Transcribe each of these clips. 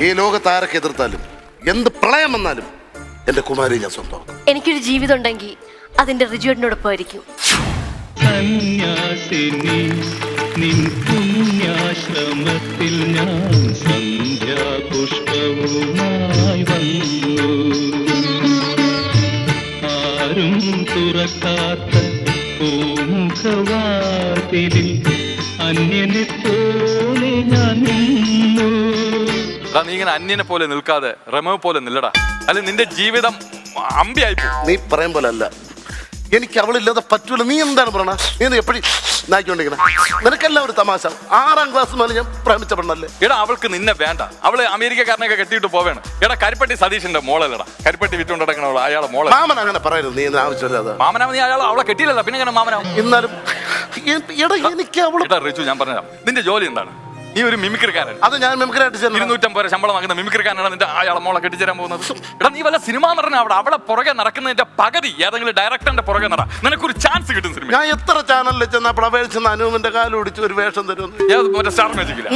ഈ ലോകത്ത് ആരൊക്കെ എതിർത്താലും എന്ത് പ്രളയം വന്നാലും എന്റെ കുമാരി ഞാൻ സ്വന്തം. എനിക്കൊരു ജീവിതം ഉണ്ടെങ്കിൽ അതിന്റെ റിജുവേട്ടനോടൊപ്പമായിരിക്കും. സന്യാസിനി നിൻ പുണ്യാശ്രമത്തിൽ ഞാൻ സന്ധ്യാപുഷ്പവുമായി വന്നു. ആരും തുറക്കാത്ത പൂമുഖവാതിലിൽ അന്യനെ പോലെ ഞാൻ നിന്നു. നീ ഇങ്ങനെ അന്യനെ പോലെ നിൽക്കാതെ റമോ പോലെ നില്ലടാ, അല്ലെ നിന്റെ ജീവിതം അമ്പിയായി പോകും. നീ പറയും പോലെ അല്ല, എനിക്ക് അവളില്ലാതെ പറ്റൂല. നീ എന്താണ് പറയണ? നീ എപ്പോഴും നായിക്കൊണ്ടിരിക്കണ? നിനക്കെല്ലാം ഒരു തമാശ. 6ാം ക്ലാസ് മുതൽ ഞാൻ പ്രേമിച്ച പെണ്ണല്ലേ. എടാ അവൾക്ക് നിന്നെ വേണ്ട, അവള് അമേരിക്കക്കാരനൊക്കെ കെട്ടിയിട്ട് പോവേണ്. എടാ കരിപ്പട്ടി സതീഷിന്റെ മോളല്ലടാ, കരിപ്പട്ടി വിറ്റുകൊണ്ട് നടക്കണ അയാളെ മോളെ. മാമൻ അങ്ങനെ പറയരുത്, നീ ആവശ്യമില്ലാതെ. മാമനാ നീ അവളെ കെട്ടിയില്ലല്ലോ, പിന്നെ എങ്ങനെ മാമനാവും? എന്നാലും എടാ എനിക്ക് അവള്. എടാ റിച്ചു, ഞാൻ പറഞ്ഞുതരാം, നിന്റെ ജോലി എന്താണ്? നീ ഒരു മിമിക്രിക്കാരൻ. അത് ഞാൻ മിമിക്രിയായിട്ട് 250 രൂപ ശമ്പളം വാങ്ങുന്ന മിമിക്രിക്കാരനാണ് നിന്റെ അയാളെ മോളെ കെട്ടിച്ചേരാൻ പോകുന്നത്. എടാ നീ വല്ല സിനിമ നടന അവളെ പുറകെ നടക്കുന്നതിന്റെ പകുതി ഏതെങ്കിലും ഡയറക്ടറിന്റെ പുറകെ നട, നിനക്കൊരു ചാൻസ് കിട്ടും സിനിമ. ഞാൻ എത്ര ചാനലിൽ ചെന്നപ്പോൾ അപേക്ഷിച്ച് അനുവിന്റെ കാല് പിടിച്ച് ഒരു വേഷം തരുന്നു. മറ്റേ സ്റ്റാർ മാജിക്കില്ല,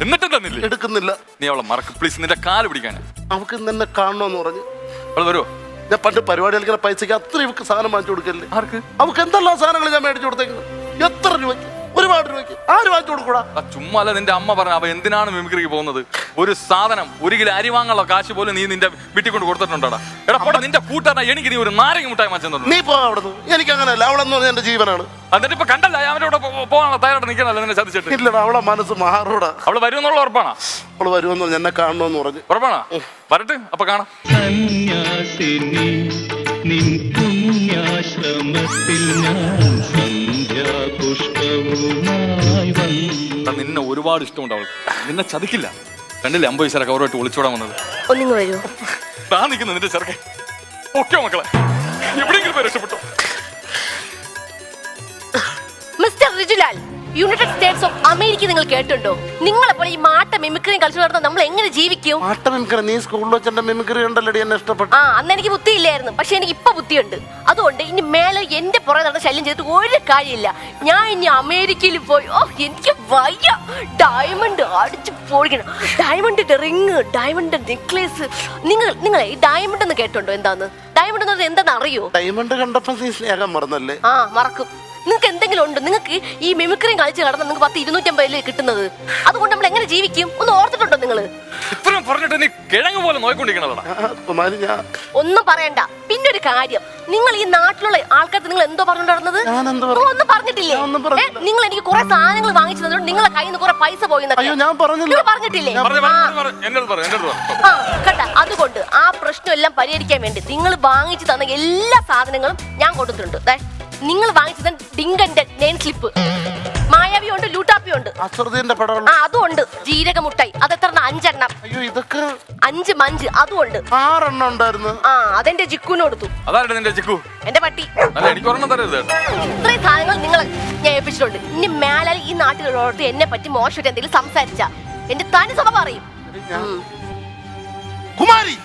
എന്നിട്ടും തന്നില്ലേ? എടുക്കുന്നില്ല. നീ അവളെ മറക്ക് പ്ലീസ്, നിന്റെ കാല് പിടിക്കാൻ. അവക്ക് നിന്നെ കാണണമെന്ന് പറഞ്ഞു. അവള് വരുമോ? ഞാൻ പണ്ട് പരിപാടി കളിക്കുന്ന പൈസക്ക് അത്ര ഇവക്ക് സാധനം വാങ്ങിച്ചു കൊടുക്കല്ലേ. ആർക്ക്? അവക്ക് എന്തെല്ലാം സാധനങ്ങൾ ഞാൻ മേടിച്ചു കൊടുത്തേക്കുന്നത്. എത്ര രൂപയ്ക്ക്? ഒരുപാട് രൂപയ്ക്ക്. ആര് വാങ്ങിച്ചു കൊടുക്കൂടാ? ചുമ്മാ അല്ല നിന്റെ അമ്മ പറഞ്ഞു, അവ എന്തിനാണ് മിമിക്രിക്ക് പോകുന്നത്? ഒരു സാധനം 1 കിലോ അരി വാങ്ങാനുള്ള കാശ് പോലും നീ നിന്റെ വീട്ടിൽ കൊണ്ട് കൊടുത്തിട്ടുണ്ടോടാ? എടാ പോടാ, നിന്റെ കൂട്ടുകാരനെ എനിക്ക് നീ ഒരു നാരങ്ങ മുട്ടായി വാങ്ങിച്ചു. നീ പോവാ അവിടുന്ന്. എനിക്ക് അങ്ങനെയല്ല, അവളെന്ന് പറഞ്ഞാൽ എന്റെ ജീവനാണ്. എന്നിട്ട് ഇപ്പൊ കണ്ടല്ല അവരോട് പോകാനുള്ള തയ്യാറായിട്ട് നിൽക്കണല്ലോ നിന്നെ ചതിച്ചിട്ട്. ഇല്ലടാ, അവളെ മനസ്സ് മാറൂടാ. അവള് വരുമെന്നുള്ള ഉറപ്പാണോ? അവള് വരുമെന്ന് പറഞ്ഞ് എന്നെ കാണണമെന്ന് പറഞ്ഞു. ഉറപ്പാണോ? വരട്ടെ, അപ്പൊ കാണാം. സന്യാസിനി നിൻ പുണ്യാശ്രമത്തിൽ ഞാൻ സന്ധ്യാപുഷ്പവുമായി വന്നു. നിന്നെ ഒരുപാട് ഇഷ്ടമുണ്ട് അവൾക്ക്, നിന്നെ ചതിക്കില്ല. കണ്ടില്ലേ 50 പൈസ കവറായിട്ട് ഒളിച്ചോടാൻ വന്നത്. ഒന്നിങ്ങ് വരൂ. താ നിൽക്കുന്ന നിന്റെ ചെറുക്കൻ. ഓക്കെ മക്കളെ, എവിടെയെങ്കിലും പോയി രക്ഷപ്പെട്ടു. Mister Rijulal, United States of America നിങ്ങൾ കേട്ടുണ്ടോ? നിങ്ങളെപ്പോലെ ഈ മാട്ട മിമിക്രിയും കളിച്ചു നടന്ന നമ്മൾ എങ്ങനെ ജീവിക്കും? മാട്ട മിമിക്രി? നീ സ്കൂളിൽ വെച്ചെന്റെ മിമിക്രി ഉണ്ടല്ലോ, എന്നെ ഇഷ്ടപ്പെട്ടു. അന്ന് എനിക്ക് ബുദ്ധിയില്ലായിരുന്നു, പക്ഷെ എനിക്ക് ഇപ്പൊ ബുദ്ധിയുണ്ട്. അതുകൊണ്ട് ഇനി മേലെ എന്റെ പുറകെ നടന്ന ശല്യം ചെയ്തിട്ട് ഒരു കാര്യമില്ല. ഞാൻ ഇനി അമേരിക്കയിൽ പോയി എനിക്ക് വയ്യ. ഡയമണ്ട് അടിച്ചു പൊളിക്കണം. ഡയമണ്ടിന്റെ റിങ്, ഡയമണ്ട് നെക്ലേസ്. നിങ്ങൾ ഈ ഡയമണ്ട് എന്ന് കേട്ടുണ്ടോ? എന്താന്ന് ഡയമണ്ട് എന്ന് പറഞ്ഞാൽ എന്താന്ന് അറിയോ? ഡയമണ്ട് കണ്ടപ്പോ നീ സ്നേഹം മറന്നല്ലേ? മറക്കും. നിങ്ങൾക്ക് എന്തെങ്കിലും ഉണ്ട്? നിങ്ങൾക്ക് ഈ മിമിക്രിയും കളിച്ച് നടന്ന നിങ്ങൾക്ക് 10-250 കിട്ടുന്നത്. അതുകൊണ്ട് നമ്മൾ എങ്ങനെ ജീവിക്കും? ഒന്ന് ഓർത്തിട്ടുണ്ടോ നിങ്ങൾ? ഇത്രയും പറഞ്ഞിട്ട് നീ കിഴങ്ങ് പോലെ നോയിക്കൊണ്ടിരിക്കണതാ. ഒന്നും പറയണ്ട. പിന്നെ ഒരു കാര്യം, നിങ്ങൾ ഈ നാട്ടിലുള്ള ആൾക്കാർക്ക് നിങ്ങൾ എന്തോ പറഞ്ഞു നടന്നത്? ഒന്നും പറഞ്ഞിട്ടില്ലേ? നിങ്ങൾ എനിക്ക് കുറെ സാധനങ്ങൾ വാങ്ങിച്ചു തന്നിട്ട് നിങ്ങളെ കയ്യിൽ നിന്ന് കുറെ പൈസ പോയി പറഞ്ഞിട്ടില്ലേ? കേട്ടാ, അതുകൊണ്ട് ആ പ്രശ്നം എല്ലാം പരിഹരിക്കാൻ വേണ്ടി നിങ്ങൾ വാങ്ങിച്ചു തന്ന എല്ലാ സാധനങ്ങളും ഞാൻ കൊടുത്തിട്ടുണ്ട്. നിങ്ങൾ വാങ്ങിച്ചത് ഡിങ്കന്റെ നെയിം സ്ലിപ്പ്, മായാവി ഉണ്ട്, ലൂട്ടാപ്പി ഉണ്ട്, അതുണ്ട്, ജീരക മുട്ടായി അത് എത്ര? 5 എണ്ണം. 5 മഞ്ച് അതും ഉണ്ട്. 6 എണ്ണം ഉണ്ടായിരുന്നു. അതെന്റെ ജിക്കുന് കൊടുത്തു. എന്റെ പട്ടി. ഇത്രയും സാധനങ്ങൾ നിങ്ങൾ ഞാൻ ഏൽപ്പിച്ചിട്ടുണ്ട്. ഇനി മേലാൽ ഈ നാട്ടിലുള്ളവർക്ക് എന്നെ പറ്റി മോശമായിട്ട് എന്തെങ്കിലും സംസാരിച്ച എന്റെ തനി സഭ പറയും. കുമാരി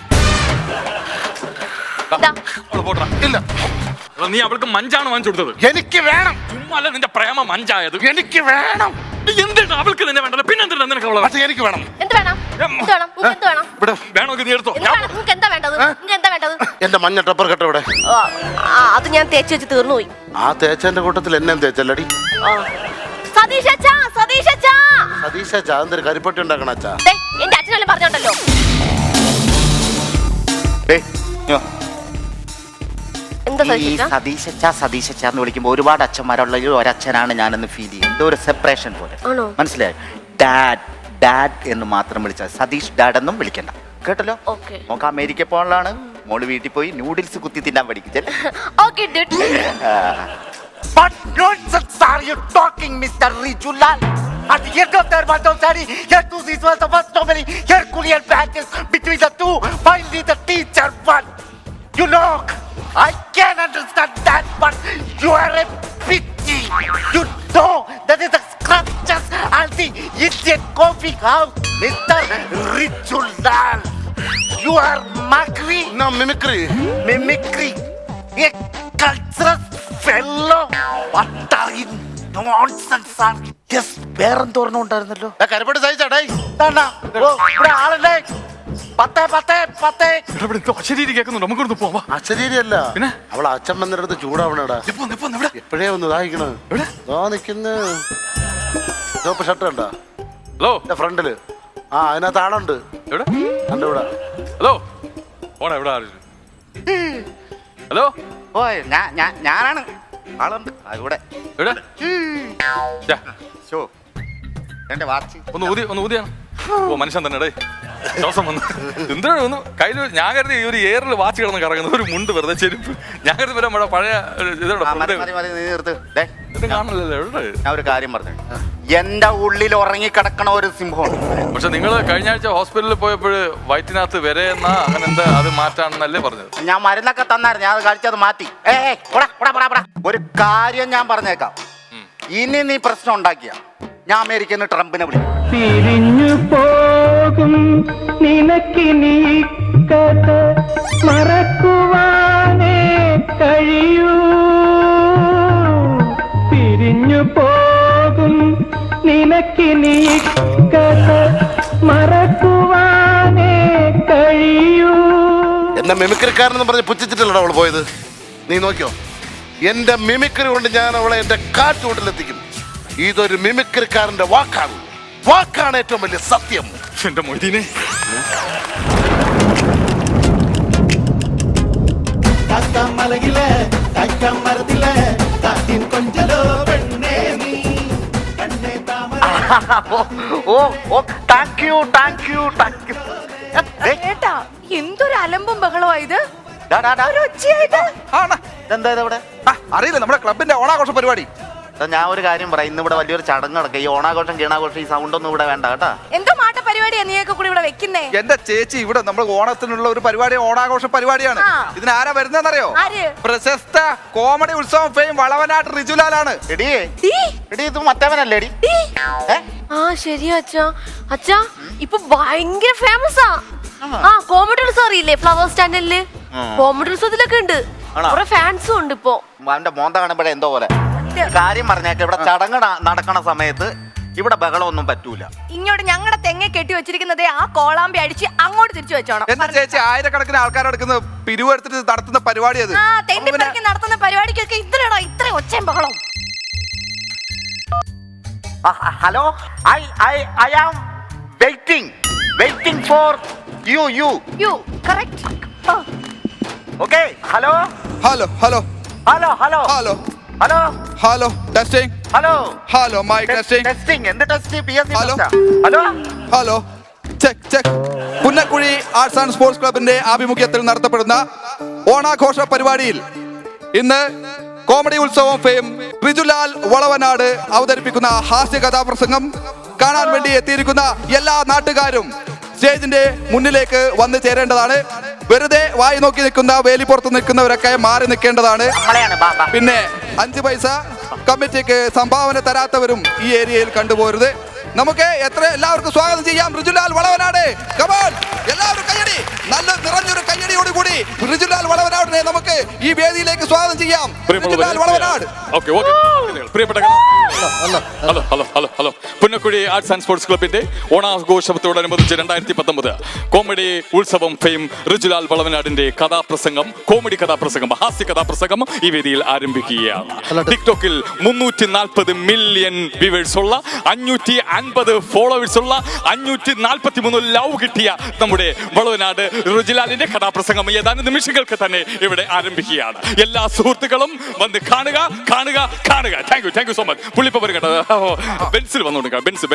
ഇല്ല, നീ അവൾക്ക് മഞ്ചാണ് വാങ്ങിച്ചു കൊടുത്തത്. എനിക്ക് വേണം. ചുമ്മാല്ല നിന്റെ പ്രേമ മഞ്ചായത്. എനിക്ക് വേണം. എന്തിനാ അവൾക്ക് നിന്നെ വേണ്ടത്? പിന്നെ എന്തിനാ നിനക്ക് അവളെ? എനിക്ക് വേണം. എന്ത് വേണം? വേണമെങ്കിൽ നീ എടുത്തോ. എന്താ വേണ്ടത്? എന്റെ മഞ്ഞ ടപ്പർ കെട്ട ഇവിടെ. അത് ഞാൻ തേച്ച് വെച്ച് തീർന്നു പോയി. ആ തേച്ചന്റെ കൂട്ടത്തിൽ എന്നെ തേച്ചല്ലടി. സതീശ എന്തൊരു കരിപ്പട്ടി ഉണ്ടാക്കണ അച്ഛാ. എന്റെ അച്ഛനെല്ലാം പറഞ്ഞോണ്ടല്ലോ. സതീശന്ന് വിളിക്കുമ്പോ ഒരുപാട് അച്ഛന്മാരുള്ള ഒരച്ഛനാണ് ഞാനെന്ന് ഫീൽ ചെയ്യും. എന്തോ ഒരു സെപ്പറേഷൻ പോലെ. മനസ്സിലായി? ഡാഡ് എന്ന് മാത്രം വിളിച്ചാൽ, സതീഷ് ഡാഡ് എന്നും വിളിക്കണ്ട. കേട്ടല്ലോ? നമുക്ക് അമേരിക്ക പോകാനാണ്. മോള് വീട്ടിൽ പോയി നൂഡിൽസ് കുത്തി തിന്നാൻ പഠിക്കില്ലേ? What nonsense are you talking, Mr. Rijulal? At the end of their Madhosari, here to this was the first of many Herculean battles between the two. Finally, the teacher won. You know, I can understand that, but you are a pity. You know that is the scratches and the Indian coffee house, Mr. Rijulal. You are mockery. No, mimicry. Mimicry. A cultural fellow. What are you Nonsense ആണ്. Yes, വേറെന്തോരണം ഉണ്ടായിരുന്നല്ലോ. കരുപ്പട്ടി സഹിച്ചാടേ. ഇതാണ്ടാ. ഓ, ഇവിടെ ആളുണ്ടേ. 10. ഇവിടെ എന്തോ അശരീരി കേൾക്കുന്നുണ്ട്, നമുക്കൊന്ന് പോവാ. അശരീരിയല്ല, പിന്നെ? അവളെ അച്ഛൻ വന്നിട്ട് അടുത്ത് ചൂടാവണടാ. എപ്പോഴേ ഒന്ന് ഇതായിക്കണ്. നിക്കുന്ന ചുവപ്പ് ഷർട്ട് കണ്ടാ ഹലോ എന്റെ ഫ്രണ്ടില്. ആ, അതിനകത്ത് ആളുണ്ട്. എവിടെ? കണ്ടു ഇവിടെ. ഹലോ ഓടാ എവിടെ? ഹലോ ഓ, ഞാനാണ്. ആളുണ്ട് ഇവിടെ. എവിടെ? ഛെ, ഷോ എന്റെ വാച്ച്. ഒന്ന് ഊതിയാണ്. ഓ മനുഷ്യൻ തന്നെ ഡേ ശ്വാസം വന്നു. എന്തിനാണ് ഒന്ന് കയ്യിൽ ഞാൻ കരുതി ഈ ഒരു എയറിൽ വാച്ച് കിടന്ന് കറങ്ങുന്നത്, ഒരു മുണ്ട് വെറുതെ ചെരുപ്പ്. ഞാൻ കരുതി വരാൻ നമ്മുടെ പഴയ കാണണല്ലോ. എവിടെ? ഞാൻ ഒരു കാര്യം പറഞ്ഞു. എന്റെ ഉള്ളിൽ ഉറങ്ങിക്കിടക്കണ ഒരു സിംഹമാണ്. പക്ഷെ നിങ്ങൾ കഴിഞ്ഞ ആഴ്ച ഹോസ്പിറ്റലിൽ പോയപ്പോൾ വയറ്റിനകത്ത് വരെയെന്ന അങ്ങനെ എന്താ അത് മാറ്റാണെന്നല്ലേ പറഞ്ഞത്? ഞാൻ മരുന്നൊക്കെ തന്നായിരുന്നു, ഞാൻ അത് കഴിച്ചത് മാറ്റി. ഒരു കാര്യം ഞാൻ പറഞ്ഞേക്കാം, ഇനി നീ പ്രശ്നം ഉണ്ടാക്കിയ ഞാൻ അമേരിക്കയിൽ നിന്ന് ട്രംപിനെ വിളിക്കും. പിരിഞ്ഞു പോകും നിനക്കിനി കഥ മറക്കുവാനേ കഴിയൂ. പിരിഞ്ഞു പോകും നിനക്കിനി കഥ മറക്കുവാനേ കഴിയൂ. എന്നെ മിമിക്രിക്കാരനെന്ന് പറഞ്ഞ് പുച്ഛിച്ചിട്ടല്ലോ അവള് പോയത്. നീ നോക്കിയോ, എന്റെ മിമിക്രി കൊണ്ട് ഞാൻ അവളെ എന്റെ കാറ്റുകൊണ്ടിലെത്തിക്കും. ഇതൊരു മിമിക്രിക്കാരന്റെ വാക്കാണ്. വാക്കാണ് ഏറ്റവും വലിയ സത്യം. എന്റെ മൊയ്തീനെ ഏട്ടാ, എന്തൊരു അലമ്പും ബഹളമാ ഇത്. എന്താ ഇവിടെ? അറിയില്ല, നമ്മുടെ ക്ലബിന്റെ ഓണാഘോഷ പരിപാടി. ഞാൻ ഒരു കാര്യം പറയാം, ഇന്ന് ഇവിടെ വലിയൊരു ചടങ്ങ് നടക്കുക. ഈ ഓണാഘോഷം കീണാഘോഷം ഈ സൗണ്ട് ഒന്നും ഇവിടെ വേണ്ട കേട്ടാ. എന്തോ മാട്ട പരിപാടിയാ നീയൊക്കെ കൂടി ഇവിടെ വെക്കുന്നേ? എന്റെ ചേച്ചി, ഇവിടെ നമ്മൾ ഓണത്തിനുള്ള ഒരു പരിപാടി, ഓണാഘോഷ പരിപാടിയാണ്. ഇതിന് ആരാ വരുന്നതെന്നറിയോ? ആര്? പ്രശസ്ത കോമഡി ഉത്സവം ഫെയിം വളവനാട് റിജുലാലാണ്. എടി ഇത് മറ്റവനല്ലേ എടി? ആ ശരിയാ അച്ഛാ. അച്ഛാ ഇപ്പൊ ഭയങ്കര ഫേമസാ. ആ കോമഡി ഉത്സവം അറിയില്ലേ? ഫ്ലവേഴ്സ് ചാനലില് കോമഡി ഉത്സവത്തിലൊക്കെ ഉണ്ട്. കുറെ ഫാൻസും ഉണ്ട് ഇപ്പൊ. അവന്റെ മോന്ത കാണുമ്പോഴേ എന്തോ പോലെ. കാര്യം പറഞ്ഞേക്ക, ഇവിടെ ചടങ്ങ് നടക്കണ സമയത്ത് ഇവിടെ ബഹളമൊന്നും പറ്റൂല. ഇങ്ങോട്ട് ഞങ്ങളുടെ തെങ്ങ കെട്ടി വെച്ചിരിക്കുന്നതേ ആ കോളാമ്പി അടിച്ച് അങ്ങോട്ട് തിരിച്ചു വെച്ചോണം. എന്റെ ചേച്ചി, ആയിരക്കണക്കിന് ആൾക്കാരെടുക്കുന്ന പിരിവെടുത്തിട്ട് നടത്തുന്ന പരിപാടി അത്. ആ തെണ്ടിപ്പറക്കി നടത്തുന്ന പരിപാടിക്കൊക്കെ ഇത്ര ഒച്ചയും ബഹളവും. Hello, I am waiting for you correct. Okay. Hello hello hello hello hello hello hello hello testing. Hello hello mic testing. Testing. എന്ത് test? PSC hello hello hello check. Punnakkuzhi arts and sports ക്ലബിന്റെ ആഭിമുഖ്യത്തിൽ നടത്തപ്പെടുന്ന ഓണാഘോഷ പരിപാടിയിൽ ഇന്ന് comedy Utsavam fame റിജുലാൽ Valavanad അവതരിപ്പിക്കുന്ന ഹാസ്യ കഥാപ്രസംഗം കാണാൻ വേണ്ടി എത്തിയിരിക്കുന്ന എല്ലാ നാട്ടുകാരും സ്റ്റേജിന്റെ മുന്നിലേക്ക് വന്നു ചേരേണ്ടതാണ്. വെറുതെ വായി നോക്കി നിൽക്കുന്ന, വേലിപ്പുറത്ത് നിൽക്കുന്നവരൊക്കെ മാറി നിൽക്കേണ്ടതാണ്. പിന്നെ 5 പൈസ കമ്മിറ്റിക്ക് സംഭാവന തരാത്തവരും ഈ ഏരിയയിൽ കണ്ടുപോരുത്. നമുക്ക് എല്ലാവർക്കും സ്വാഗതം ചെയ്യാം റിജുലാൽ വളവനാട്. കമോൺ, എല്ലാവരും കയ്യടി. നല്ല നിറഞ്ഞൊരു കയ്യടിയോടുകൂടി റിജുലാൽ വളവനാടിനെ നമുക്ക് ഈ വേദിയിലേക്ക് സ്വാഗതം ചെയ്യാം. Rijulal Valavanad. Hello Punnakkuzhi arts and sports ക്ലബിന്റെ ഓണാഘോഷത്തോടനുബന്ധിച്ച് 2019 കോമഡി ഉത്സവം ഫെയിം റിജുലാൽ വളവനാടിന്റെ കഥാപ്രസംഗം, കോമഡി കഥാപ്രസംഗം, ഹാസ്യ കഥാപ്രസംഗം ഈ വേദിയിൽ ആരംഭിക്കുകയാണ്. ടിക്ടോക്കിൽ 340 മില്യൺ വ്യൂവേഴ്സ് ഉള്ള, 550 ഫോളോവേഴ്സ് ഉള്ള, 543 ലവ് കിട്ടിയ നമ്മുടെ വളവനാട് റിജുലാലിന്റെ കഥാപ്രസംഗം ഏതാനും നിമിഷങ്ങൾക്ക് തന്നെ ഇവിടെ ആരംഭിക്കുകയാണ്. എല്ലാ സുഹൃത്തുക്കളും വന്ന് കാണുക. Thank you so much. പുള്ളിപ്പോ വരും കേട്ടോ. ബെൻസിൽ വന്നോണ്ട് ബെൻസ്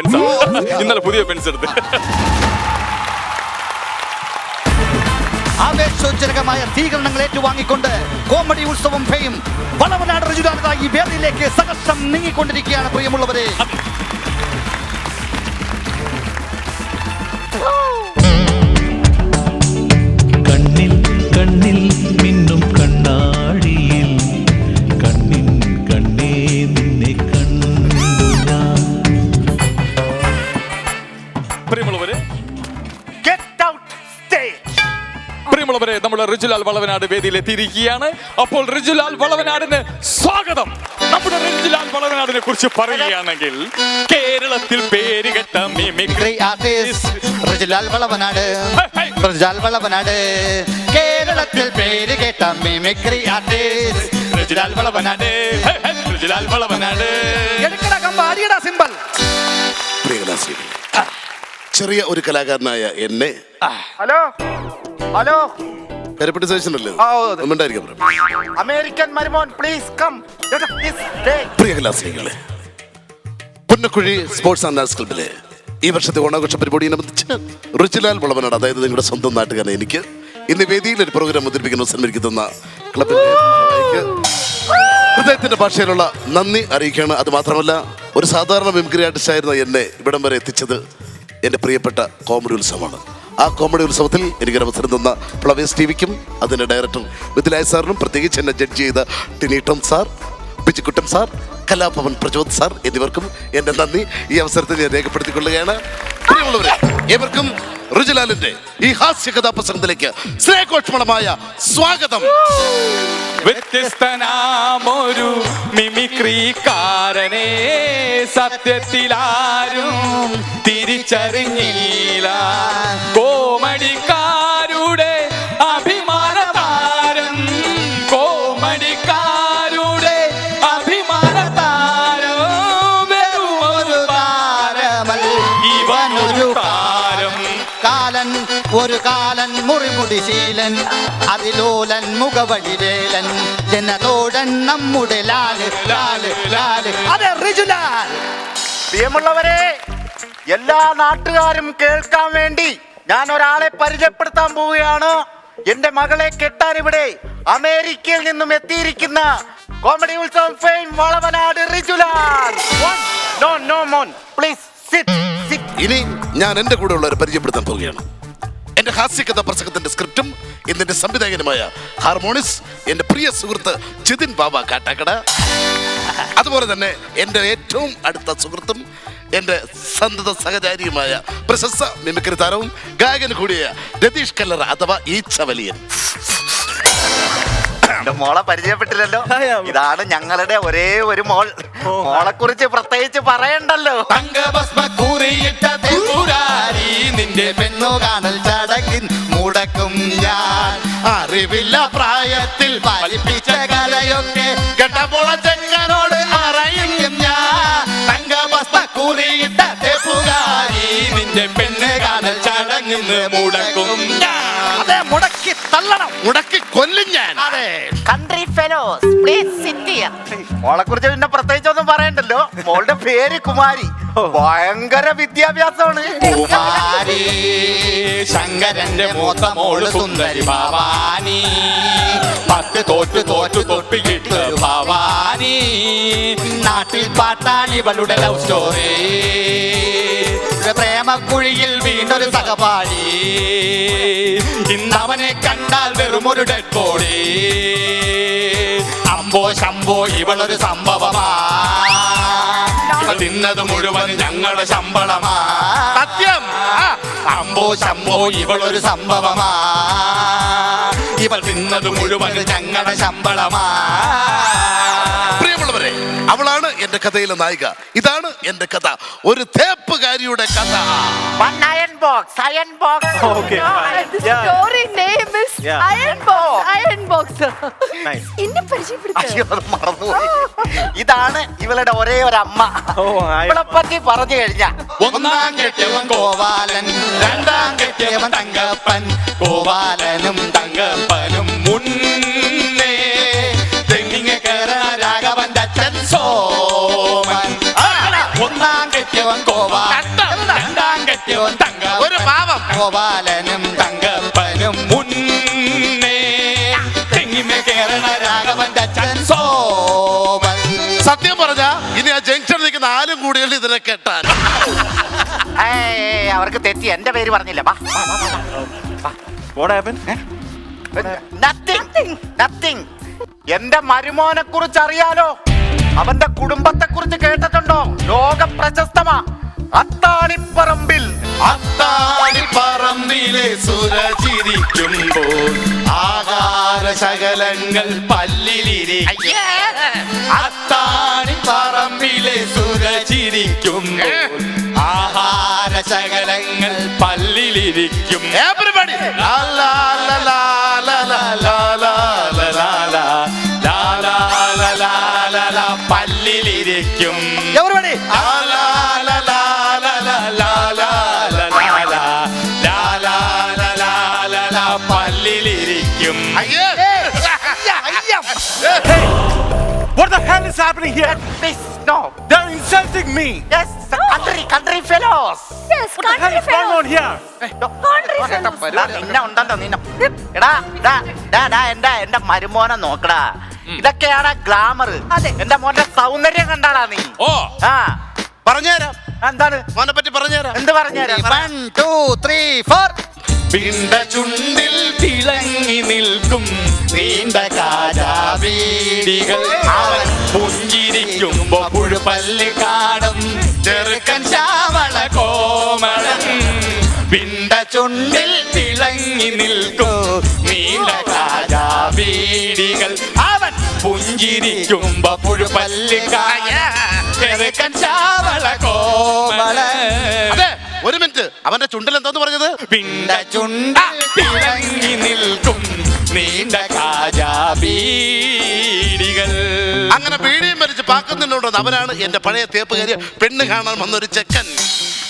ഇന്നലെ പുതിയ ബെൻസ് എടുത്ത്. ആവേശോജ്ജലകമായ സ്വീകരണങ്ങൾ ഏറ്റുവാങ്ങിക്കൊണ്ട് കോമഡി ഉത്സവം ഫെയിം വളവനാട് റിജുലാൽ ഈ വേദിയിലേക്ക് സഹർഷം നീങ്ങിക്കൊണ്ടിരിക്കുകയാണ്. പ്രിയമുള്ളവരെ, കണ്ണിൽ മിന്നും കണ്ണാടിയിൽ കണ്ണേ നിന്നെ കണ്ടു ഞാൻ. പ്രിയമുള്ളവരെ, നമ്മൾ റിജുലാൽ വളവനാട് വേദിയിൽ എത്തിയിരിക്കുകയാണ്. അപ്പോൾ റിജുലാൽ വളവനാടിന് സ്വാഗതം. നമ്മുടെ രഞ്ജിലാൽ വളവനാടിനെ കുറിച്ച് പറയുകയാണെങ്കിൽ കേരളത്തിൽ പേരുകെട്ട മിമിക്രി ആർട്ടിസ്റ്റ് റിജുലാൽ വളവനാട് റിജുലാൽ വളവനാട് കേരളത്തിൽ പേര് കേട്ട മിമിക്രി ആർട്ടിസ്റ്റ് രഞ്ജിലാൽ വളവനാട് രഞ്ജിലാൽ വളവനാട്. എടുക്കടാ കമ്പ, അടിയടാ സിമ്പൽ. പ്രിയ കലാസ്വാമികളെ, ചെറിയ ഒരു കലാകാരനായ എന്നെ ഹലോ ഹലോ കരപ്പെട്ടി സ്റ്റേഷനല്ലേ ആ, അതെ. ഉണ്ടായിരിക്കാം. അമേരിക്കൻ മരുമോൻ പ്ലീസ് കം. പ്രിയ കലാസ്വാമികളെ, പുന്നക്കുഴി സ്പോർട്സ് ആൻഡ് ആർട്സ് ക്ലബിലെ ഈ വർഷത്തെ ഓണാഘോഷ പരിപാടിയോടനുബന്ധിച്ച് റിജുലാൽ വളവനാട്, അതായത് നിങ്ങളുടെ സ്വന്തം നാട്ടുകാരൻ എനിക്ക് ഇന്ന് വേദിയിൽ ഒരു പ്രോഗ്രാം അവതരിപ്പിക്കുന്ന സന്മരിക്കുന്ന ക്ലബിന്റെ ഹൃദയത്തിന്റെ ഭാഷയിലുള്ള നന്ദി അറിയിക്കുകയാണ്. അത് മാത്രമല്ല, ഒരു സാധാരണ മിമിക്രി ആർട്ടിസ്റ്റ് ആയിരുന്ന എന്നെ ഇവിടം വരെ എത്തിച്ചത് എൻ്റെ പ്രിയപ്പെട്ട കോമഡി ഉത്സവമാണ്. ആ കോമഡി ഉത്സവത്തിൽ എനിക്കൊരു അവസരം തന്ന ഫ്ലവേഴ്സ് ടിവിക്കും അതിൻ്റെ ഡയറക്ടർ മിഥിലായ സാറിനും, പ്രത്യേകിച്ച് എന്നെ ജഡ്ജ് ചെയ്ത Tiny Tom sir, Pichikuttan sir, Kalabhavan Prachod sir എന്നിവർക്കും എൻ്റെ നന്ദി ഈ അവസരത്തിൽ ഞാൻ രേഖപ്പെടുത്തിക്കൊള്ളുകയാണ്. പ്രിയമുള്ളവരെ, ഏവർക്കും റിജുലാലിന്റെ ഈ ഹാസ്യ കഥാപ്രസംഗത്തിലേക്ക് സ്നേഹോഷ്മളമായ സ്വാഗതം. വ്യത്യസ്തനാമൊരു മിമിക്രിക്കാരനെ സത്യത്തിലാരും തിരിച്ചറിഞ്ഞില്ല. കോമഡിക്കാരുടെ അഭിമാന താരം, കോമഡിക്കാരുടെ അഭിമാന താരം, വെറുമൊരു താരമല്ല ഇവനൊരു താരം. കാലൻ ഒരു കാലൻ മുറിമുടി ശീലൻ അതിലോലൻ മുഖവടിവേലൻ ജനതോടൻ നമ്മുടെ ലാല് ലാല് ലാല്. അതെ, റിജുലാൽ. പ്രിയമുള്ളവരെ, എല്ലാ നാട്ടുകാരും കേൾക്കാൻ വേണ്ടി ഞാൻ ഒരാളെ പരിചയപ്പെടുത്താൻ പോവുകയാണ്. എന്റെ മകളെ കെട്ടാൻ ഇവിടെ അമേരിക്കയിൽ നിന്നും എത്തിയിരിക്കുന്ന comedy Utsavam fame Valavanad റിജുലാൽ. No no മോൻ, പ്ലീസ് സിറ്റ് സിറ്റ്. ഇനി ഞാൻ എൻ്റെ കൂടെ ഉള്ളവരെ പരിചയപ്പെടുത്താൻ പോവുകയാണ്. എൻ്റെ ഹാസ്യ കഥാപ്രസംഗത്തിന്റെ സ്ക്രിപ്റ്റും ഇതിന്റെ സംവിധായകനുമായ ഹാർമോണിസ് എൻ്റെ പ്രിയ സുഹൃത്ത് ജിതിൻ ബാബ കാട്ടാക്കട, അതുപോലെ തന്നെ എൻ്റെ ഏറ്റവും അടുത്ത സുഹൃത്തും എൻ്റെ സന്തത സഹചാരിയുമായ പ്രശസ്ത മിമിക്രി താരവും ഗായകൻ കൂടിയ രതീഷ് കല്ലറ അഥവാ ഈച്ചവലിയൻ. എന്റെ മോളെ പരിചയപ്പെട്ടില്ലല്ലോ. ഇതാണ് ഞങ്ങളുടെ ഒരേ ഒരു മോൾ. മോളെ കുറിച്ച് പ്രത്യേകിച്ച് പറയണ്ടല്ലോ. നിന്റെ പെണ്ണു കാണൽ ചടങ്ങിൻ മുടക്കും ഞാൻ. അറിവില്ല പ്രായത്തിൽ പഠിപ്പിച്ച കലയൊക്കെ കേട്ടപ്പോൾ ചെങ്ങനോട് അറിയും ഞാൻ. തങ്കഭസ്മ കൂറിയിട്ട തെപ്പുകാരി നിന്റെ പെണ്ണ് കാണൽ ചടങ്ങിന് മുടക്കും ഞാൻ. അതെ, മുടക്കി തള്ളണം, മുടക്കി കൊല്ലും ഞാൻ. അതെ, country fellows please sit here. മോളെ കുറിച്ച് പിന്നെ പ്രത്യേകിച്ച് ഒന്നും പറയണ്ടല്ലോ. മോളുടെ പേര് കുമാരി. ഭയങ്കര വിദ്യാഭ്യാസമാണ്. കുമാരി ശങ്കരന്റെ മൂത്ത മോള് സുന്ദരി ഭവാനി. പത്ത് തോറ്റു തോറ്റു തൊപ്പിക്കിട്ട് ഭവാനി. നാട്ടിൽ പാട്ടാണ് ഇവളുടെ ലവ് സ്റ്റോറി. പ്രേമക്കുഴിയിൽ വീണ്ടൊരു സഹപാഠി. ഇന്നവനെ കണ്ടാൽ വെറും ഒരു ഡെഡ് ബോഡി. അമ്പോ ശമ്പോ ഇവളൊരു സംഭവമാ. ഇവൾ തിന്നത് മുഴുവൻ ഞങ്ങളുടെ ശമ്പളമാ. സത്യം. അമ്പോ ശമ്പോ ഇവളൊരു സംഭവമാ. ഇവൾ തിന്നത് മുഴുവൻ ഞങ്ങളുടെ ശമ്പളമാ. പ്രിയമുള്ളവരെ, അവളാണ് എന്റെ കഥയിലെ നായിക. ഇതാണ് എന്റെ കഥ, ഒരു തേപ്പുകാരിയുടെ കഥ. Iron box, iron box. The story name is Iron Box. Iron Box. എന്നെ പരിചയപ്പെടുത്തോ? അയ്യോ, അത് മറന്നുപോയി. ഇതാണ് ഇവളുടെ ഒരേ ഒരു അമ്മ. ഇവളെ പറ്റി പറഞ്ഞു കഴിഞ്ഞാ, ഒന്നാം കെട്ടിയവൻ കോവാലൻ, രണ്ടാം കെട്ടിയവൻ തങ്കപ്പൻ. കോവാലനും തങ്കപ്പനും മുന്നേ തെങ്ങിങ്ങ കയറാ രാഘവന്റെ അച്ഛൻ സോമൻ. ഒന്നാം കെട്ടിയവൻ കോവാലൻ, രണ്ടാം കെട്ടിയവൻ തങ്കപ്പൻ. ഒരു പാവം. കോവാലനും തങ്കപ്പനും മുന്നേ തെങ്ങിമ കയറണ രാഘവന്റെ അച്ഛൻ സോമൻ. സത്യം പറഞ്ഞ ഇനി ആ ജംഗ്ഷനിൽ നിൽക്കുന്ന ആരും കൂടിയല്ല ഇതിനെ കെട്ടാൻ. അവർക്ക് തെറ്റി, എന്റെ പേര് പറഞ്ഞില്ല. നത്തിങ്. എന്റെ മരുമോനെ കുറിച്ച് അറിയാലോ? അവന്റെ കുടുംബത്തെ കുറിച്ച് കേട്ടിട്ടുണ്ടോ? ലോക പ്രശസ്തമാ. അത്താണിപ്പറമ്പിൽ. അത്താണിപ്പറമ്പിലെ സുരചിരിക്കുമ്പോൾ ആകാര ശകലങ്ങൾ പല്ലിലിരിക്കും അത്താണി പറമ്പിലെ സുര ചിരിക്കും ആഹാര ശകലങ്ങൾ പല്ലിലിരിക്കും Everybody. La la la la la la la la la la la. പല്ലിലിരിക്കും everybody La la la la la la la la la la. പല്ലിലിരിക്കും അയ്യേ. What the hell is happening here? Please, no. They're insulting me. Yes, country fellows. Yes, What the hell is going on here? നിന്നെ ഉണ്ടല്ലോ നിന്നെ എടാ എന്റെ മരുമോനെ നോക്കടാ ഇതൊക്കെയാണ് glamour അതെ. എന്റെ മോന്റെ സൗന്ദര്യം കണ്ടാടാ നീ ഓ ആ പറഞ്ഞുതരാം എന്താണ് മോനെ പറ്റി പറഞ്ഞുതരാം. എന്ത് പറഞ്ഞുതരാം 1 2 3 4 പിണ്ട ചുണ്ടിൽ തിളങ്ങി നിൽക്കും നീണ്ട കാജാബീഡികൾ അവൻ പുഞ്ചിരിക്കുമ്പോ പുഴുപല്ല് കാണും ചെറുക്കൻ ശ്യാമള കോമളൻ പിണ്ട ചുണ്ടിൽ തിളങ്ങി നിൽക്കും നീണ്ട കാജാബീഡികൾ അവൻ പുഞ്ചിരിക്കുമ്പോ പുഴുപല്ല് കാണും ചെറുക്കൻ ശ്യാമള കോമളൻ അതെ ഒരു മിനിറ്റ് അവന്റെ ചുണ്ടിൽ എന്തോന്ന് പറഞ്ഞത്? പിണ്ട ചുണ്ടിൽ തിളങ്ങി നിൽക്കും നീണ്ട കാജാബീഡികൾ അങ്ങനെ ബീഡിയും വലിച്ച് പാക്കുന്നുണ്ടോ അവനാണ് എന്റെ പഴയ തേപ്പുകാരി പെണ്ണ് കാണാൻ വന്നൊരു ചെക്കൻ.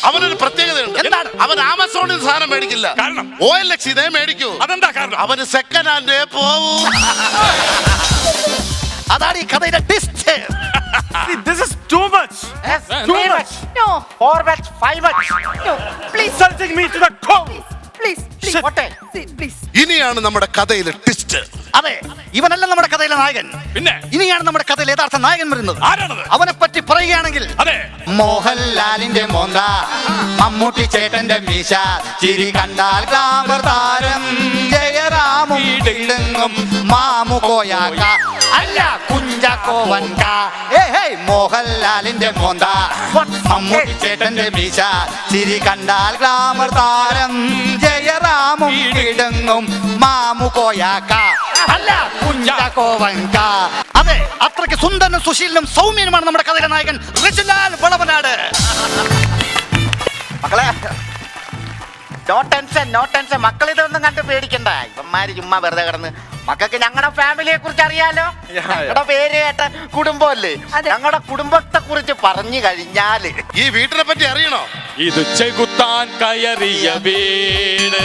അവനൊരു പ്രത്യേകതയുണ്ട്. എന്താണ്? അവൻ ആമസോണിൽ നിന്ന് സാധനം മേടിക്കില്ല. കാരണം? OLX ഇതേ മേടിക്കൂ. അതെന്താ കാരണം? അവന് സെക്കൻഡ് ഹാൻഡ് പോവൂ. അതാണ് ഈ കഥയുടെ twist. See, this is too much. Yes, Too three much. much. No, 4 much, 5 much. no, please, Insulting me to the core. please, please. Shit. What? See, please. ഇനിയാണ് നമ്മുടെ കഥയിലെ ട്വിസ്റ്റ്. അതെ, ഇവനല്ല നമ്മുടെ കഥയിലെ നായകൻ. പിന്നെ ഇനിയാണ് നമ്മുടെ കഥയിലെ യഥാർത്ഥ നായകൻ വരുന്നത്. ആരാണത്? അവനെ പറ്റി പറയുകയാണെങ്കിൽ അതെ മോഹൻലാലിന്റെ മോന്ത, മമ്മൂട്ടി ചേട്ടന്റെ മീശ, ചിരി കണ്ടാൽ ഗ്ലാമർ താരം, ജയറാമും ഇടുങ്ങും മാമു കോയാക്ക, അല്ല കുഞ്ചാക്കോവൻക. മോഹൻലാലിന്റെ മോന്ത, മമ്മൂട്ടി ചേട്ടന്റെ മീശ, ചിരി കണ്ടാൽ ഗ്ലാമർ താരം, ജയറാമും ഇടുങ്ങും മാമു കോയാക്ക, അല്ല കുഞ്ചാക്കോവൻക. അതെ, അത്രയ്ക്ക് സുന്ദരനും സുശീലനും സൗമ്യനുമാണ് നമ്മുടെ കഥയിലെ നായകൻ റിജുലാൽ വളവനാട്. മക്കളെ നോ ടെൻഷൻ മക്കൾ ഇതൊന്നും കണ്ട് പേടിക്കണ്ട. ഇവന്മാര് ചുമ്മാ വെറുതെ കിടന്ന് മക്കൾക്ക് ഞങ്ങളുടെ ഫാമിലിയെ കുറിച്ച് അറിയാലോ. ഞങ്ങളുടെ പേര് കേട്ട കുടുംബമല്ലേ. അതെ. ഞങ്ങളുടെ കുടുംബത്തെ കുറിച്ച് പറഞ്ഞു കഴിഞ്ഞാല് ഈ വീട്ടിനെ പറ്റി അറിയണോ? ഇത് ചെകുത്താൻ കയറിയ വീട്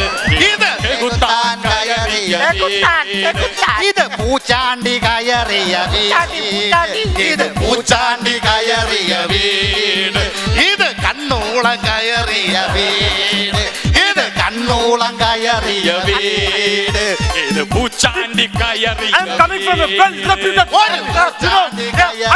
ഇത് ചെകുത്താൻ കയറിയ വീട് ഇത് പൂച്ചാണ്ടി കയറിയ വീട്, ഇത് പൂച്ചാണ്ടി കയറിയ വീട്, ഇത് കണ്ണൂളം കയറിയ വീട്, ഇത് കണ്ണൂളം കയറിയ വീട്, ഇത് പൂച്ചാണ്ടി കയറിയ I'm coming from a well-reputed What?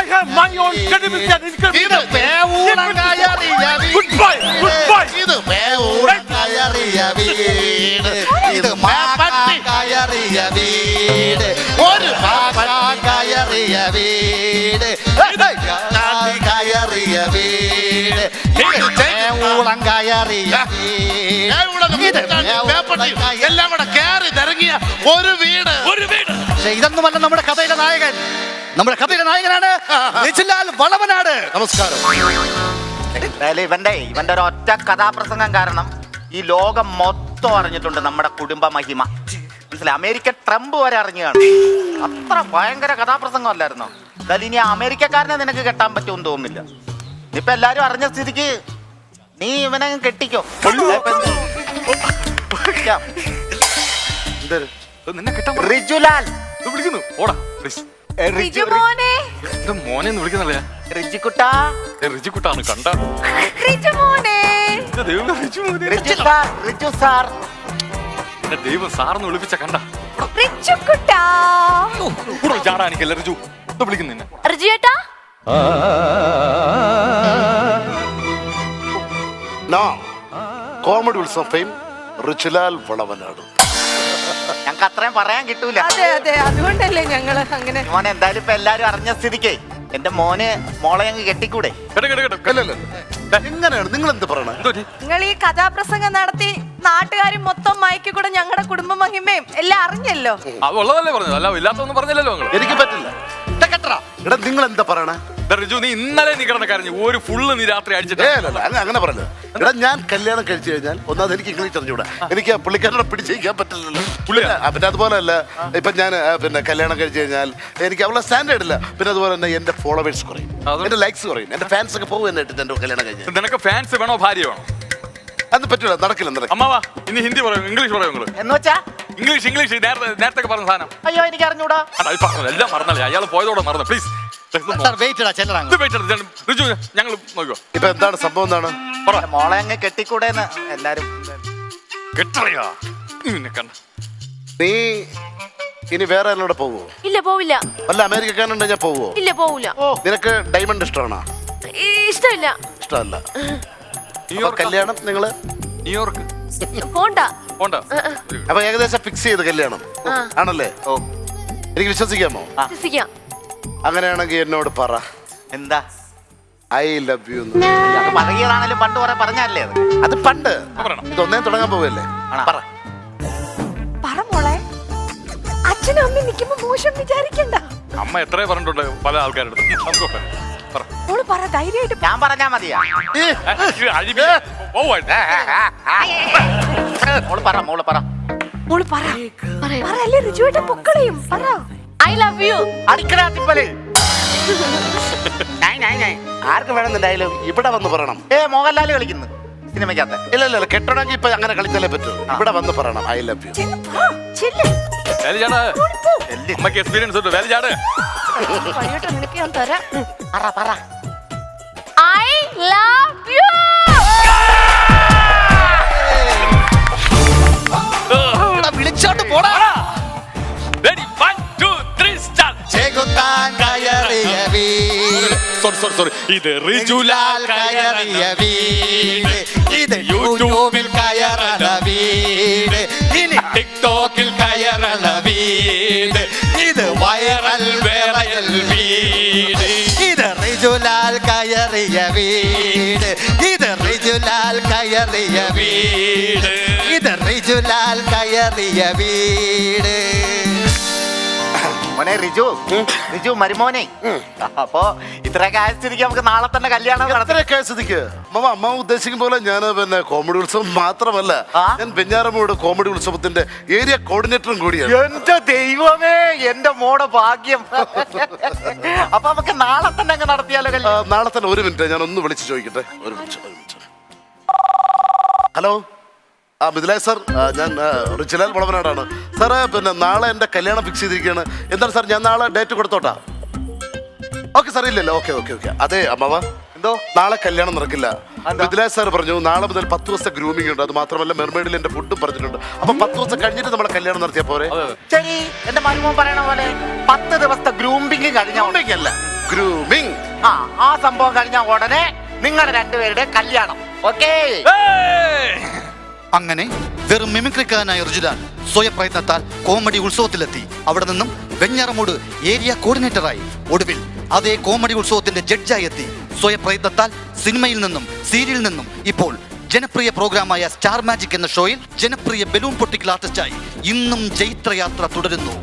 I have my own credibility and ഇത് credibility. വേവൂളം കയറിയ വീട്. Goodbye, goodbye. ഇത് വേവൂളം കയറിയ വീട്, ഇത് മാക്കാ കയറിയ വീട്, ഒരു പാപ്പാ കയറിയ വീട്, കയറിയ വീട്, ഊളം കയറിയ വീട്, ഇത് പേപ്പട്ടി എല്ലാം കൂടെ കയറി നിറങ്ങിയ ഒരു വീട്. പക്ഷേ ഇതൊന്നുമല്ല നമ്മുടെ കഥയിലെ നായകൻ. നമ്മുടെ കഥയിലെ നായകനാണ് റിജുലാൽ വളവനാട്. നമസ്കാരം. എന്തായാലും ഇവന്റെ ഒരു ഒറ്റ കഥാപ്രസംഗം കാരണം ഈ ലോകം മൊത്തം അറിഞ്ഞിട്ടുണ്ട് നമ്മുടെ കുടുംബ മഹിമ. മനസ്സിലായി? അമേരിക്ക ട്രംപ് വരെ അറിഞ്ഞാണ്. അത്ര ഭയങ്കര കഥാപ്രസംഗം അല്ലായിരുന്നോ? എന്തായാലും ഇനി അമേരിക്കക്കാരനെ നിനക്ക് കെട്ടാൻ പറ്റുമെന്ന് തോന്നുന്നില്ല. ഇനിയിപ്പൊ എല്ലാരും അറിഞ്ഞ സ്ഥിതിക്ക് നീ ഇവനെ കെട്ടിക്കോ. നിന്നെ കിട്ടാൻ റിജുലാൽ വിളിക്കുന്നു ഓടാ പ്ലീസ് റിജു മോനെ, മോനെ എന്ന് വിളിക്കുന്നില്ല റിജിക്കുട്ടാ, റിജിക്കുട്ടാണ് കണ്ട റിജു മോനെ. റിജു സാർ എന്റെ ദൈവം സാറെന്ന് വിളിപ്പിച്ച കണ്ട റിജുക്കുട്ടാ. കൂടുതൽ ചാടാനിക്കല്ല റിജു ഇത് വിളിക്കുന്നു നിന്നെ റിജു ചേട്ടാ, കോമഡി ഉത്സവം ഫെയിം റിജുലാൽ വളവനാട്. ഞങ്ങൾക്ക് അത്രയും പറയാൻ കിട്ടൂല. അതെ അതെ, അതുകൊണ്ടല്ലേ ഞങ്ങള് അങ്ങനെ. മോനെ എന്തായാലും ഇപ്പൊ എല്ലാരും അറിഞ്ഞ സ്ഥിതിക്ക് എന്റെ മോനെ മോളെ അങ്ങ് കെട്ടിക്കൂടെ? അല്ലല്ലോ എങ്ങനെയാണ് നിങ്ങൾ എന്ത് പറയണേ? നിങ്ങൾ ഈ കഥാപ്രസംഗം നടത്തി നാട്ടുകാരും മൊത്തം മയക്കി കൂടെ ഞങ്ങളുടെ കുടുംബ മഹിമയും എല്ലാം അറിഞ്ഞല്ലോ. അത് ഉള്ളതല്ലേ പറഞ്ഞത്, അല്ല ഇല്ലാത്തൊന്നും പറഞ്ഞില്ലല്ലോ നിങ്ങൾ. എനിക്ക് പറ്റില്ല. എടാ നിങ്ങൾ എന്താ പറയണേ? റിജു നീ ഇന്നലെ നീ കിടന്ന കരഞ്ഞു, ഒരു ഫുള്ള് നീ രാത്രി അടിച്ചിട്ട്. അങ്ങനെ പറഞ്ഞത്. എടാ ഞാൻ കല്യാണം കഴിച്ചു കഴിഞ്ഞാൽ ഒന്നാമത് എനിക്ക് ഇംഗ്ലീഷ് അറിഞ്ഞൂടാ, എനിക്ക് ആ പുള്ളിക്കാരനെ പിടിച്ചിരിക്കാൻ പറ്റില്ലല്ലോ. പിന്നെ അതുപോലെ അല്ല, ഇപ്പൊ ഞാൻ പിന്നെ കല്യാണം കഴിച്ചു കഴിഞ്ഞാൽ എനിക്ക് അവളെ സ്റ്റാൻഡേർഡ് ഇല്ല. പിന്നെ അതുപോലെ തന്നെ എന്റെ ഫോളോവേഴ്സ് കുറയും, എന്റെ ലൈക്സ് കുറയും, എന്റെ ഫാൻസ് ഒക്കെ പോകും എന്നിട്ട് എന്റെ കല്യാണം കഴിഞ്ഞാൽ. നിനക്ക് ഫാൻസ് വേണോ ഭാര്യ വേണോ? അത് പറ്റൂല, നടക്കില്ല. അമ്മാവാ ഇനി ഹിന്ദി പറയും, ഇംഗ്ലീഷ് പറയും നിങ്ങൾ. എന്ന് വെച്ചാ ഇംഗ്ലീഷ് നേരത്തെ പറഞ്ഞ സാധനം. അയ്യോ എനിക്ക് അറിഞ്ഞൂടാ. എല്ലാം മറന്നല്ലേ, അയാൾ പോയതോടെ മറന്നു. പ്ലീസ് ഞങ്ങൾ നോക്കോ. ഇപ്പൊ എന്താണ് സംഭവം? എന്താണ് മോളെ അങ്ങ് കെട്ടിക്കൂടെന്ന് എല്ലാരും നീ ഇനി വേറെ എന്നോട് പോവോ? ഇല്ല പോവില്ല. അല്ല അമേരിക്കക്കാരുണ്ട് ഞാൻ പോവോ? ഇല്ല പോവില്ല. നിനക്ക് ഡയമണ്ട് ഇഷ്ടമാണോ? ഇഷ്ടമില്ല. ഇഷ്ടമല്ല. കല്യാണം നിങ്ങള് ന്യൂയോർക്ക് പോണ്ട. അപ്പൊ ഏകദേശം ഫിക്സ് ചെയ്ത് കല്യാണം ആണല്ലേ? ഓ എനിക്ക് വിശ്വസിക്കാമോ? വിശ്വസിക്കാം. അങ്ങനെയാണെങ്കിൽ എന്നോട് പറ, എന്താ? I love you. അത് പറയുകയാണെങ്കിലും പണ്ട് കുറെ പറഞ്ഞല്ലേ അത്? അത് പണ്ട്. ഇതൊന്നേ തുടങ്ങാൻ പോവല്ലേ? പറ പറ മോളെ. അച്ഛനും അമ്മയും നിൽക്കുമ്പോ മോശം വിചാരിക്കണ്ട. അമ്മ എത്രയോ പറഞ്ഞിട്ടുണ്ട് പല ആൾക്കാരുടെ. മോള് പറ ധൈര്യമായിട്ട്. ഞാൻ പറഞ്ഞാ മതിയാ? മോള് പറ മോള് പറ മോള് പറ. പറയല്ലേ റിജുവേട്ടൻ പൊക്കളയും. പറ ഐ ലവ് യു. ആർക്ക് വേണമെന്നുണ്ടായാലും ഇവിടെ വന്ന് പറയണം. മോഹൻലാൽ കളിക്കുന്നു സിനിമയ്ക്കകത്ത്. ഇല്ല കെട്ടണമെങ്കിൽ ഇപ്പൊ അങ്ങനെ കളിച്ചാലേ പറ്റൂ. ഇവിടെ വന്ന് പറയണം ഐ ലവ് യു. അമ്മക്ക് എക്സ്പീരിയൻസ് ഉണ്ട്. വേലചാട് നിനക്ക് ഞാൻ തരാം. പറ ഐ ലവ് യു. വിളിച്ചോണ്ട് പോടാ. സോറി ഇത് റിജുലാൽ കയറിയ വീട്, ഇത് യൂട്യൂബിൽ കയറണ വീട്, ഇനി ടിക്ടോക്കിൽ കയറണ വീട്, ഇത് വൈറൽ വേറയൽ വീട്, ഇത് റിജുലാൽ കയറിയ വീട്, ഇത് റിജുലാൽ കയറിയ വീട്, ഇത് റിജുലാൽ കയറിയ വീട്. മോനെ റിജു മരുമോനെ, അപ്പൊ ഇത്രയൊക്കെ ആയസ്ഥിതിക്ക് നമുക്ക് നാളെ തന്നെ കല്യാണം സ്ഥിതിക്ക് അമ്മ ഉദ്ദേശിക്കും പോലെ ഞാൻ പിന്നെ കോമഡി ഉത്സവം മാത്രമല്ല, ഞാൻ വെഞ്ഞാറമ്മൂട് കോമഡി ഉത്സവത്തിന്റെ ഏരിയ കോർഡിനേറ്ററും കൂടിയാണ്. എന്റെ ദൈവമേ, എന്റെ മോടെ ഭാഗ്യം. അപ്പൊ നമുക്ക് നാളെ തന്നെ അങ്ങ് നടത്തിയാലോ കല്യാണം? നാളെ തന്നെ. ഒരു മിനിറ്റ്, ഞാൻ ഒന്ന് വിളിച്ചു ചോദിക്കട്ടെ. ഒരു മിനിറ്റ്. ഹലോ, മിഥിലായ് സാർ, ഞാൻ റിജുലാൽ വളവനാടാണ് സാറേ. പിന്നെ നാളെ എൻ്റെ കല്യാണം ഫിക്സ് ചെയ്തിരിക്കുകയാണ്. എന്താണ് സാർ, ഞാൻ നാളെ ഡേറ്റ് കൊടുത്തോട്ടാ? Okay sir. ഇല്ലല്ലോ, ഓക്കെ. അതെ അമ്മാവ, എന്തോ നാളെ കല്യാണം നടക്കില്ല. മിഥിലായ് സാർ പറഞ്ഞു നാളെ മുതൽ 10 ദിവസത്തെ ഗ്രൂമിംഗ് ഉണ്ട്. അത് മാത്രമല്ല മെർമെയ്ഡിൽ എൻ്റെ ഫുഡും പറഞ്ഞിട്ടുണ്ട്. അപ്പൊ 10 ദിവസം കഴിഞ്ഞിട്ട് നമ്മളെ കല്യാണം നടത്തിയാ പോരെ? ശരി, എന്റെ മരുമോൻ പറയണ പോലെ 10 ദിവസത്തെ ഗ്രൂമിംഗ് കഴിഞ്ഞല്ല, ഗ്രൂമിംഗ്. ആ സംഭവം കഴിഞ്ഞ ഉടനെ നിങ്ങളുടെ രണ്ടുപേരുടെ കല്യാണം. ഓക്കേ. അങ്ങനെ വെറും മിമിക്രിക്കാരനായ റിജുലാൽ സ്വയപ്രയത്നത്താൽ കോമഡി ഉത്സവത്തിലെത്തി. അവിടെ നിന്നും വെഞ്ഞാറമൂട് ഏരിയ കോർഡിനേറ്ററായി. ഒടുവിൽ അതേ കോമഡി ഉത്സവത്തിന്റെ ജഡ്ജായി എത്തി. സ്വയപ്രയത്നത്താൽ സിനിമയിൽ നിന്നും സീരിയലിൽ നിന്നും ഇപ്പോൾ ജനപ്രിയ പ്രോഗ്രാമായ സ്റ്റാർ മാജിക് എന്ന ഷോയിൽ ജനപ്രിയ ബലൂൺ പൊട്ടിക്കൽ ആർട്ടിസ്റ്റായി ഇന്നും ജൈത്രയാത്ര തുടരുന്നു.